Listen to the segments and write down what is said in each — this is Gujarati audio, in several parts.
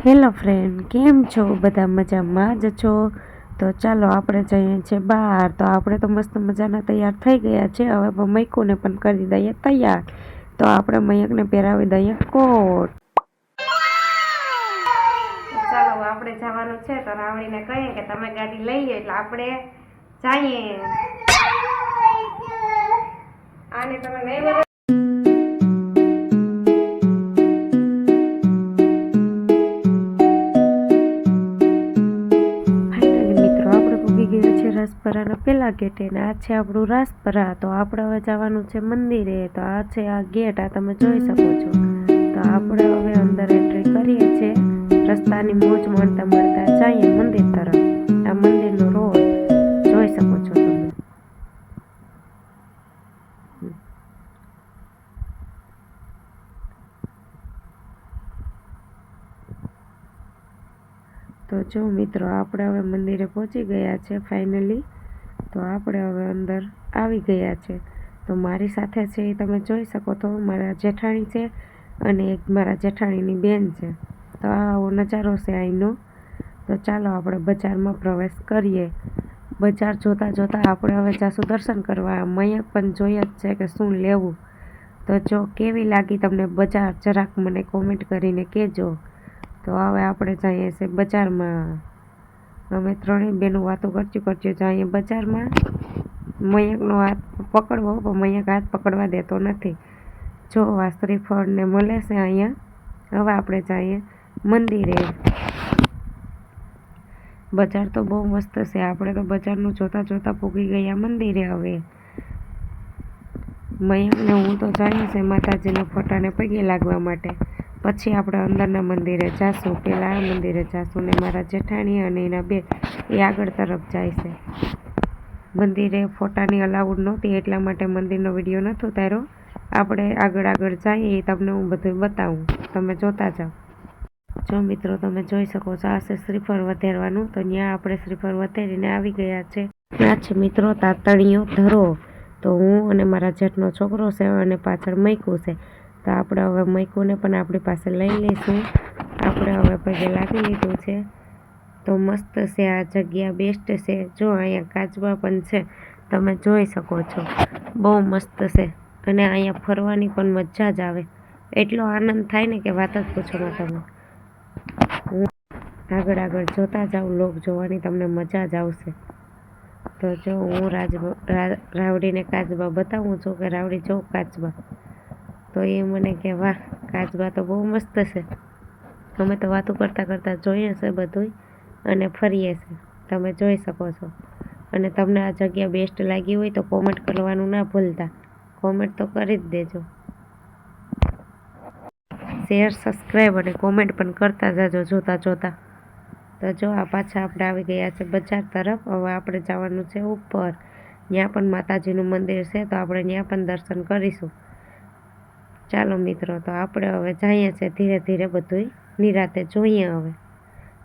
હેલો ફ્રેન્ડ, કેમ છો? બધા મજામાં જ છો? તો ચાલો આપણે જઈએ છીએ બહાર. તો આપણે તો મસ્ત મજાના તૈયાર થઈ ગયા છે. હવે મયકુને પણ કરી દઈએ તૈયાર. તો આપણે મયકને પહેરાવી દઈએ કોટ. ચાલો આપણે જવાનું છે તો રાવણીને કહીએ કે તમે ગાડી લઈ લો એટલે આપણે જઈએ. આને તમે નહીં રાસપરાના પેલા ગેટે ને આ છે આપણું રાસપરા. તો આપણે હવે જવાનું છે મંદિરે. તો આ છે આ ગેટ, આ તમે જોઈ શકો છો. તો આપણે હવે અંદર એન્ટ્રી કરીએ છીએ. રસ્તાની મોજ મળતા મળતા જઈએ મંદિર તરફ. આ મંદિરનો રોડ જોઈ શકો છો તમે. તો જો મિત્રો, આપણે હવે મંદિરે પહોંચી ગયા છે ફાઇનલી. તો આપણે હવે અંદર આવી ગયા છે. તો મારી સાથે છે એ તમે જોઈ શકો છો, મારા જેઠાણી છે અને એક મારા જેઠાણીની બેન છે. તો આવો નજારો છે અહીંનો. તો ચાલો આપણે બજારમાં પ્રવેશ કરીએ. બજાર જોતાં જોતાં આપણે હવે જાશું દર્શન કરવા. મયંક પણ જોઈએ જ છે કે શું લેવું. તો જો કેવી લાગી તમને બજાર, જરાક મને કોમેન્ટ કરીને કહેજો. તો હવે આપણે જઈએ છીએ બજારમાં. અમે ત્રણેય બેનો વાતો કરતી જઈએ બજારમાં. મયંકનો હાથ પકડવો, પણ મયંક હાથ પકડવા દેતો નથી. જો આ શ્રીફળને મળે છે અહીંયા. હવે આપણે જઈએ મંદિરે. બજાર તો બહુ મસ્ત છે. આપણે તો બજારનું જોતાં જોતાં પૂગી ગયા મંદિરે. હવે મયંકને હું તો જઈએ છે માતાજીના ફોટાને પગે લાગવા માટે. પછી આપણે અંદરના મંદિરે જાશું. પહેલાં આ મંદિરે જાશું ને મારા જેઠાણી અને એના બે એ આગળ તરફ જાય છે. મંદિરે ફોટાની અલાઉડ નહોતી એટલા માટે મંદિરનો વિડીયો નહોતો ઉતાર્યો. આપણે આગળ જઈએ એ તમને હું બધું બતાવું, તમે જોતા જાઓ. જો મિત્રો, તમે જોઈ શકો છો આ છે શ્રીફળ વધેરવાનું. તો ત્યાં આપણે શ્રીફળ વધેરીને આવી ગયા છે. ત્યાં છે મિત્રો તાતણીઓ ધરો. તો હું અને મારા જેઠનો છોકરો છે અને પાછળ મયકું છે. તો આપણે હવે મયકુને પણ આપણી પાસે લઈ લઈશું. આપણે હવે પગે લાગી લીધું છે. તો મસ્ત છે આ જગ્યા, બેસ્ટ છે. જો અહીંયા કાચબા પણ છે, તમે જોઈ શકો છો. બહુ મસ્ત છે અને અહીંયા ફરવાની પણ મજા જ આવે. એટલો આનંદ થાય ને કે વાત જ પૂછો તમે. હું આગળ જોતા જાઉં, લોક જોવાની તમને મજા જ આવશે. તો જો હું રાવડીને કાચબા બતાવું છું કે રાવડી જો કાચબા. તો એ મને કે વાહ, કાચબા તો બહુ મસ્ત છે. અમે તો વાતો કરતાં જોઈએ છે બધું અને ફરીએ છે, તમે જોઈ શકો છો. અને તમને આ જગ્યા બેસ્ટ લાગી હોય તો કોમેન્ટ કરવાનું ના ભૂલતા. કોમેન્ટ તો કરી જ દેજો. શેર, સબસ્ક્રાઈબ અને કોમેન્ટ પણ કરતા જાજો જોતાં. તો જો આ પાછા આપણે આવી ગયા છે બજાર તરફ. હવે આપણે જવાનું છે ઉપર. ત્યાં પણ માતાજીનું મંદિર છે, તો આપણે ત્યાં પણ દર્શન કરીશું. ચાલો મિત્રો, તો આપણે હવે જઈએ છીએ ધીરે ધીરે બધું નિરાતે જોઈએ. હવે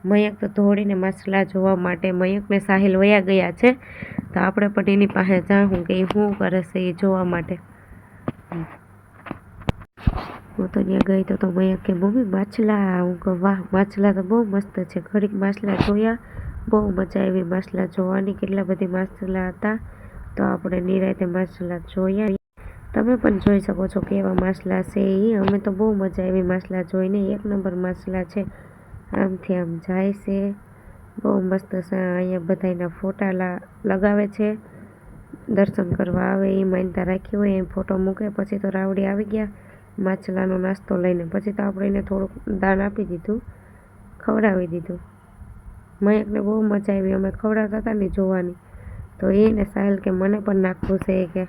મયંક તો દોડીને માછલા જોવા માટે, મયંકને સાહિલ વયા ગયા છે. તો આપણે પણ એની પાસે જાઉં કે એ શું કરે છે એ જોવા માટે. હું તો ત્યાં ગઈ તો મયંક કે મમ્મી માછલા. હું કહું વાહ, માછલા તો બહુ મસ્ત છે. ઘડીક માછલા જોયા, બહુ મજા આવી માછલા જોવાની. કેટલા બધી માછલા હતા. તો આપણે નિરાતે માછલા જોયા. તમે પણ જોઈ શકો છો કેવા માછલા છે એ. અમે તો બહુ મજા આવી માછલા જોઈને. એક નંબર માછલા છે. આમથી આમ જાય છે, બહુ મસ્ત છે. અહીંયા બધાના ફોટા લગાવે છે. દર્શન કરવા આવે એ માનતા રાખી હોય એ ફોટો મૂકે. પછી તો રાવડી આવી ગયા માછલાનો નાસ્તો લઈને. પછી તો આપણે એને થોડુંક દાન આપી દીધું, ખવડાવી દીધું. મયંકને બહુ મજા આવી. અમે ખવડાવતા હતા ને જોવાની. તો એને સાહેલ કે મને પણ નાખવું છે એ કે.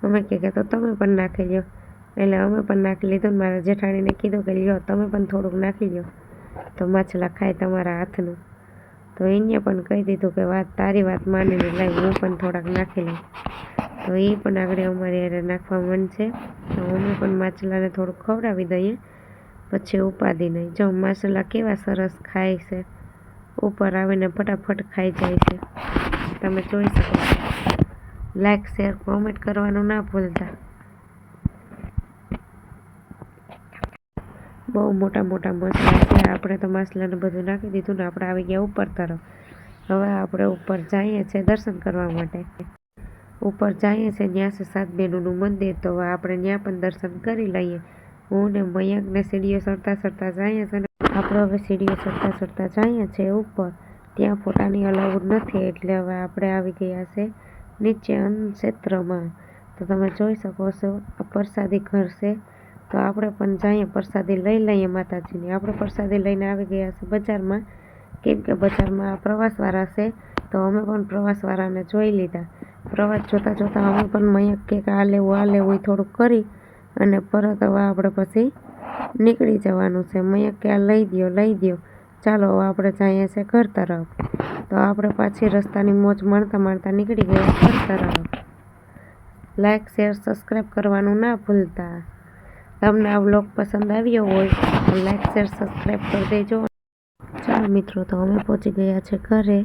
અમે કે તો તમે પણ નાખી લો. એટલે અમે પણ નાખી લીધું. મારા જેઠાણીને કીધું કે લ્યો તમે પણ થોડુંક નાખી લો, તો માછલા ખાય તમારા હાથનું. તો એને પણ કહી દીધું કે વાત તારી વાત માનીને લાવી, હું પણ થોડાક નાખી લઉં. તો એ પણ આગળ અમારી યારે નાખવા મન છે. તો અમે પણ માછલાને થોડુંક ખવડાવી દઈએ, પછી ઉપાધિ નહીં. જો માછલા કેવા સરસ ખાય છે, ઉપર આવીને ફટાફટ ખાઈ જાય છે, તમે જોઈ શકો છો. લાઈક, શેર, કોમેન્ટ કરવાનું ના ભૂલતા. બહુ મોટા મોટા મસલા છે. આપણે તો મસલાને બધું નાખી દીધું ને આપણે આવી ગયા ઉપર તરફ. હવે આપણે ઉપર જઈએ છીએ દર્શન કરવા માટે. ઉપર જઈએ છીએ ત્યાં છે સાત બહેનોનું મંદિર, તો હવે આપણે ત્યાં પણ દર્શન કરી લઈએ. હું ને મયંકને સીડીઓ ચડતા ચડતા જઈએ છીએ ને આપણે હવે સીડીઓ ચડતા ચડતા જઈએ છીએ ઉપર. ત્યાં ફોટાની અલાઉડ નથી એટલે હવે આપણે આવી ગયા છે નીચે ક્ષેત્રમાં. તો તમે જોઈ શકો છો આ પ્રસાદી ઘર છે. તો આપણે પણ જઈએ પ્રસાદી લઈ લઈએ માતાજીની. આપણે પ્રસાદી લઈને આવી ગયા છે બજારમાં, કેમ કે બજારમાં પ્રવાસવાળા છે. તો અમે પણ પ્રવાસવાળાને જોઈ લીધા. પ્રવાસ જોતાં જોતાં અમે પણ મયંક કે આ લેવું એ થોડુંક કરી અને પરત હવે આપણે પછી નીકળી જવાનું છે. મયંક કે આ લઈ દ્યો. ચાલો હવે આપણે જઈએ છીએ ઘર તરફ. તો આપણે પાછી રસ્તાની મોજ માણતા નીકળી ગયા ઘર તરફ. લાઈક શેર સબસ્ક્રાઈબ કરવાનું ના ભૂલતા. તમને આ વ્લોગ પસંદ આવ્યો હોય તો લાઈક શેર સબસ્ક્રાઈબ કરી દેજો. ચાલો મિત્રો, તો અમે પહોંચી ગયા છે ઘરે.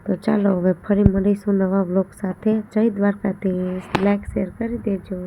તો ચાલો હવે ફરી મળીશું નવા વ્લોગ સાથે. જય દ્વારકાધીશ. લાઈક શેર કરી દેજો.